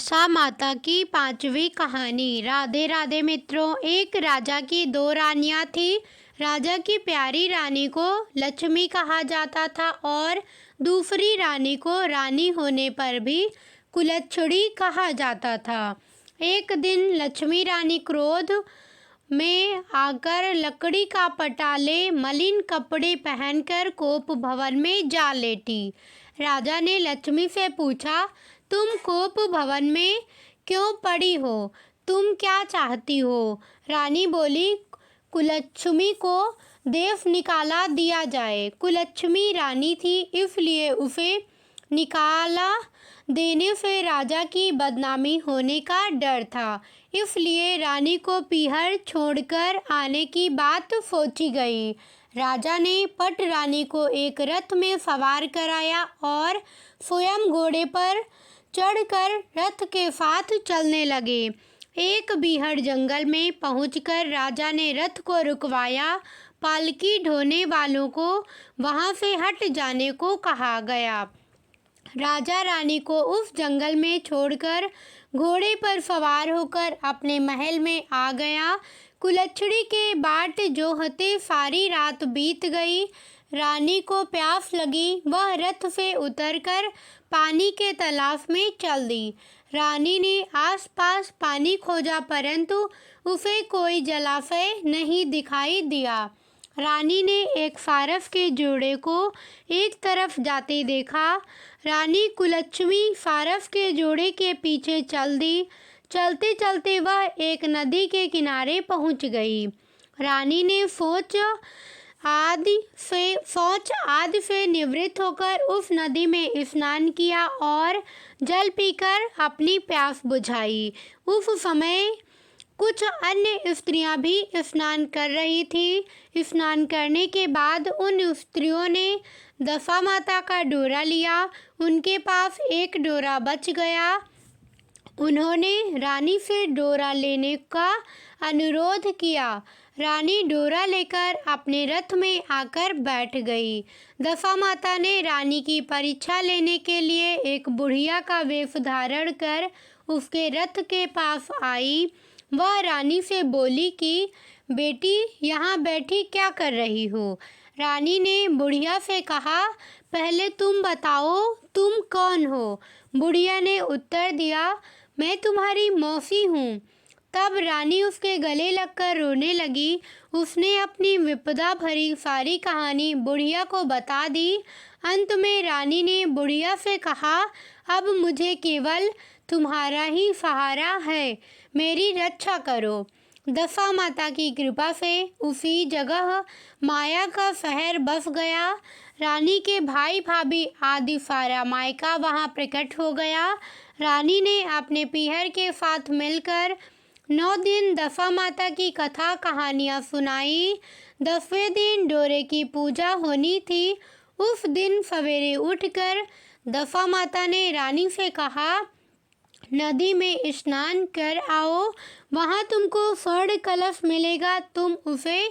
दशा माता की पांचवी कहानी। राधे राधे मित्रों। एक राजा की दो रानियां थी। राजा की प्यारी रानी को लक्ष्मी कहा जाता था और दूसरी रानी को रानी होने पर भी कुलच्छड़ी कहा जाता था। एक दिन लक्ष्मी रानी क्रोध में आकर लकड़ी का पटाले मलिन कपड़े पहनकर कोप भवन में जा लेटी। राजा ने लक्ष्मी से पूछा, तुम कोप भवन में क्यों पड़ी हो? तुम क्या चाहती हो? रानी बोली, कुलच्छमी को देश निकाला दिया जाए। कुलच्छमी रानी थी, इसलिए उसे निकाला देने से राजा की बदनामी होने का डर था। इसलिए रानी को पीहर छोड़कर आने की बात सोची गई। राजा ने पट रानी को एक रथ में सवार कराया और स्वयं घोड़े पर चढ़कर रथ के साथ चलने लगे। एक बीहड़ जंगल में पहुंचकर राजा ने रथ को रुकवाया। पालकी ढोने वालों को वहां से हट जाने को कहा गया। राजा रानी को उस जंगल में छोड़कर घोड़े पर सवार होकर अपने महल में आ गया। कुलच्छड़ी के बाट जोहते सारी रात बीत गई। रानी को प्यास लगी, वह रथ से उतरकर पानी के तलाश में चल दी। रानी ने आसपास पानी खोजा, परंतु उसे कोई जलाशय नहीं दिखाई दिया। रानी ने एक फारस के जोड़े को एक तरफ जाते देखा। रानी कुलच्छमी फारस के जोड़े के पीछे चल दी। चलते चलते वह एक नदी के किनारे पहुंच गई। रानी ने सोच आदि से निवृत्त होकर उस नदी में स्नान किया और जल पीकर अपनी प्यास बुझाई। उस समय कुछ अन्य स्त्रियां भी स्नान कर रही थी। स्नान करने के बाद उन स्त्रियों ने दशा माता का डोरा लिया। उनके पास एक डोरा बच गया। उन्होंने रानी से डोरा लेने का अनुरोध किया। रानी डोरा लेकर अपने रथ में आकर बैठ गई। दशा माता ने रानी की परीक्षा लेने के लिए एक बुढ़िया का वेश धारण कर उसके रथ के पास आई। वह रानी से बोली कि बेटी, यहाँ बैठी क्या कर रही हो? रानी ने बुढ़िया से कहा, पहले तुम बताओ, तुम कौन हो? बुढ़िया ने उत्तर दिया, मैं तुम्हारी मौसी हूँ। तब रानी उसके गले लगकर रोने लगी। उसने अपनी विपदा भरी सारी कहानी बुढ़िया को बता दी। अंत में रानी ने बुढ़िया से कहा, अब मुझे केवल तुम्हारा ही सहारा है, मेरी रक्षा करो। दशा माता की कृपा से उसी जगह माया का शहर बस गया। रानी के भाई भाभी आदि सारा मायका वहां प्रकट हो गया। रानी ने अपने पीहर के साथ मिलकर 9 दिन दशा माता की कथा कहानियाँ सुनाई। 10वें दिन डोरे की पूजा होनी थी। उस दिन सवेरे उठकर दशा माता ने रानी से कहा, नदी में स्नान कर आओ, वहाँ तुमको स्वर्ण कलश मिलेगा, तुम उसे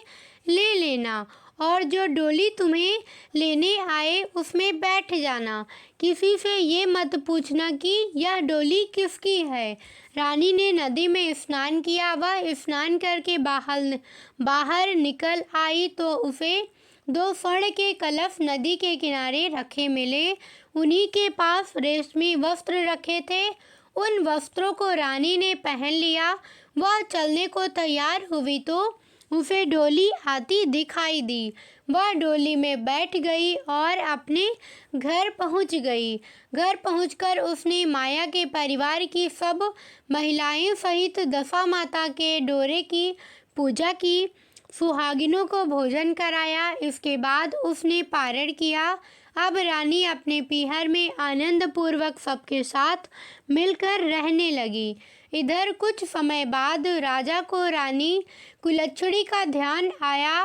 ले लेना और जो डोली तुम्हें लेने आए उसमें बैठ जाना। किसी से ये मत पूछना कि यह डोली किसकी है। रानी ने नदी में स्नान किया। वह स्नान करके बाहर निकल आई तो उसे 2 स्वर्ण के कलश नदी के किनारे रखे मिले। उन्हीं के पास रेशमी वस्त्र रखे थे। उन वस्त्रों को रानी ने पहन लिया। वह चलने को तैयार हुई तो उसे डोली आती दिखाई दी। वह डोली में बैठ गई और अपने घर पहुंच गई। घर पहुंचकर उसने माया के परिवार की सब महिलाएं सहित दशा माता के डोरे की पूजा की, सुहागिनों को भोजन कराया। इसके बाद उसने पारण किया। अब रानी अपने पीहर में आनंद पूर्वक सबके साथ मिलकर रहने लगी। इधर कुछ समय बाद राजा को रानी कुलच्छड़ी का ध्यान आया।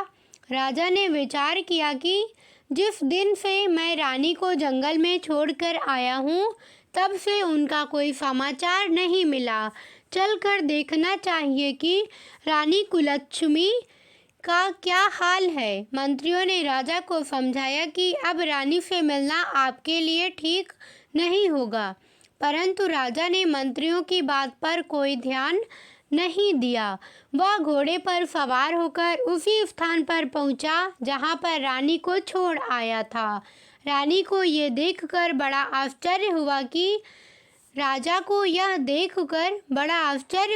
राजा ने विचार किया कि जिस दिन से मैं रानी को जंगल में छोड़कर आया हूँ, तब से उनका कोई समाचार नहीं मिला। चलकर देखना चाहिए कि रानी कुलच्छमी का क्या हाल है। मंत्रियों ने राजा को समझाया कि अब रानी से मिलना आपके लिए ठीक नहीं होगा, परंतु राजा ने मंत्रियों की बात पर कोई ध्यान नहीं दिया। वह घोड़े पर सवार होकर उसी स्थान पर पहुंचा जहां पर रानी को छोड़ आया था। रानी को ये देखकर बड़ा आश्चर्य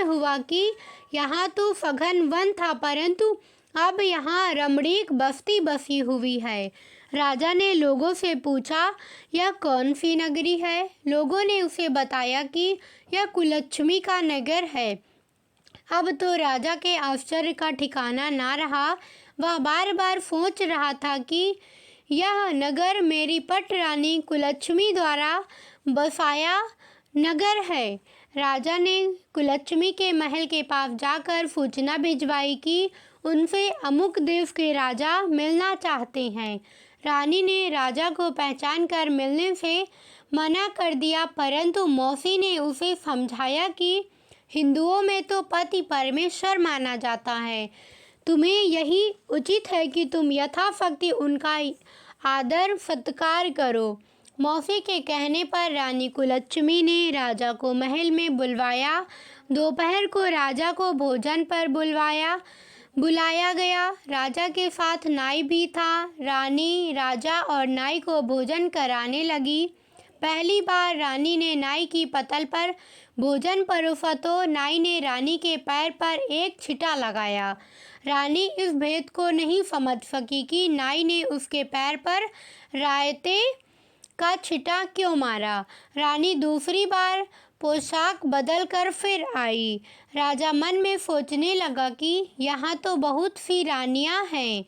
हुआ कि यहाँ तो सघन वन था, परंतु अब यहाँ रमणीक बस्ती बसी हुई है। राजा ने लोगों से पूछा, यह कौन सी नगरी है? लोगों ने उसे बताया कि यह कुलच्छमी का नगर है। अब तो राजा के आश्चर्य का ठिकाना ना रहा। वह बार बार सोच रहा था कि यह नगर मेरी पट रानी कुलच्छमी द्वारा बसाया नगर है। राजा ने कुलच्छमी के महल के पास जाकर सूचना भिजवाई कि उनसे अमुक देश के राजा मिलना चाहते हैं। रानी ने राजा को पहचान कर मिलने से मना कर दिया, परंतु मौसी ने उसे समझाया कि हिंदुओं में तो पति परमेश्वर माना जाता है। तुम्हें यही उचित है कि तुम यथाशक्ति उनका आदर सत्कार करो। मौसी के कहने पर रानी कुलच्छमी ने राजा को महल में बुलवाया। दोपहर को राजा को भोजन पर बुलाया गया। राजा के साथ नाई भी था। रानी राजा और नाई को भोजन कराने लगी। पहली बार रानी ने नाई की पतल पर भोजन परोसा तो नाई ने रानी के पैर पर एक छींटा लगाया। रानी इस भेद को नहीं समझ सकी कि नाई ने उसके पैर पर रायते का छींटा क्यों मारा। रानी दूसरी बार पोशाक बदल कर फिर आई। राजा मन में सोचने लगा कि यहाँ तो बहुत सी रानियाँ हैं,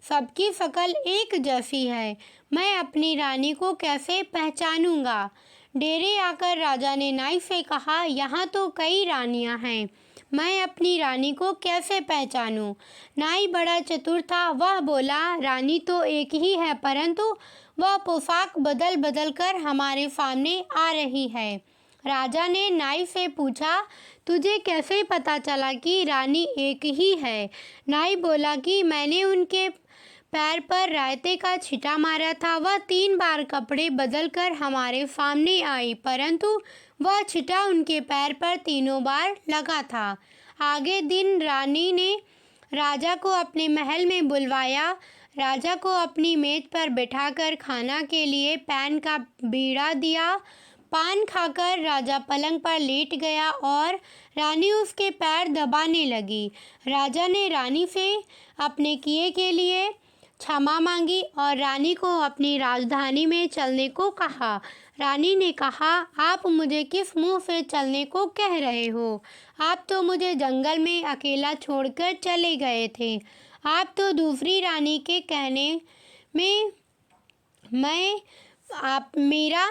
सबकी शक्ल एक जैसी है। मैं अपनी रानी को कैसे पहचानूंगा? डेरे आकर राजा ने नाई से कहा, यहाँ तो कई रानियाँ हैं, मैं अपनी रानी को कैसे पहचानूं? नाई बड़ा चतुर था। वह बोला, रानी तो एक ही है, परंतु वह पोशाक बदल बदल कर हमारे सामने आ रही है। राजा ने नाई से पूछा, तुझे कैसे पता चला कि रानी एक ही है? नाई बोला कि मैंने उनके पैर पर रायते का छींटा मारा था। वह 3 बार कपड़े बदल कर हमारे सामने आई, परंतु वह छींटा उनके पैर पर तीनों बार लगा था। आगे दिन रानी ने राजा को अपने महल में बुलवाया। राजा को अपनी मेज पर बिठाकर खाना के लिए पैन का बीड़ा दिया। पान खाकर राजा पलंग पर लेट गया और रानी उसके पैर दबाने लगी। राजा ने रानी से अपने किए के लिए क्षमा मांगी और रानी को अपनी राजधानी में चलने को कहा। रानी ने कहा, आप मुझे किस मुंह से चलने को कह रहे हो? आप तो मुझे जंगल में अकेला छोड़कर चले गए थे। आप तो दूसरी रानी के कहने में मेरा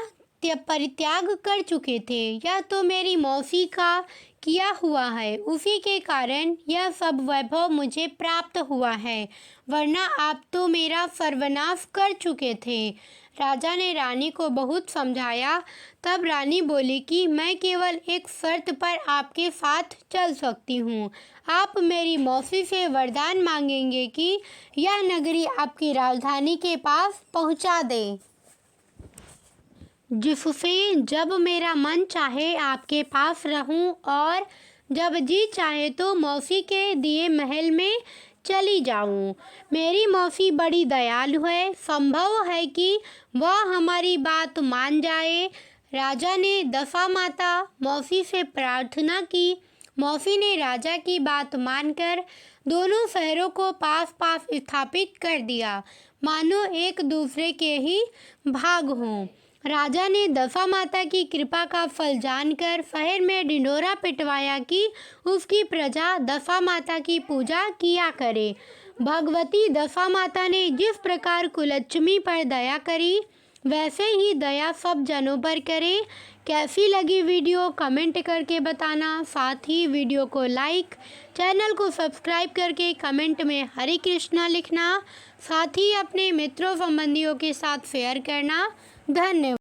परित्याग कर चुके थे। यह तो मेरी मौसी का किया हुआ है, उसी के कारण यह सब वैभव मुझे प्राप्त हुआ है, वरना आप तो मेरा सर्वनाश कर चुके थे। राजा ने रानी को बहुत समझाया। तब रानी बोली कि मैं केवल एक शर्त पर आपके साथ चल सकती हूँ। आप मेरी मौसी से वरदान मांगेंगे कि यह नगरी आपकी राजधानी के पास पहुँचा दे, जिससे जब मेरा मन चाहे आपके पास रहूं और जब जी चाहे तो मौसी के दिए महल में चली जाऊं। मेरी मौसी बड़ी दयालु है, संभव है कि वह हमारी बात मान जाए। राजा ने दशा माता मौसी से प्रार्थना की। मौसी ने राजा की बात मानकर दोनों शहरों को पास पास स्थापित कर दिया, मानो एक दूसरे के ही भाग हों। राजा ने दशा माता की कृपा का फल जानकर शहर में ढिंढोरा पिटवाया कि उसकी प्रजा दशा माता की पूजा किया करे। भगवती दशा माता ने जिस प्रकार कुलच्छमी पर दया करी, वैसे ही दया सब जनों पर करे। कैसी लगी वीडियो कमेंट करके बताना। साथ ही वीडियो को लाइक, चैनल को सब्सक्राइब करके कमेंट में हरे कृष्णा लिखना। साथ ही अपने मित्रों संबंधियों के साथ शेयर करना। धन्यवाद।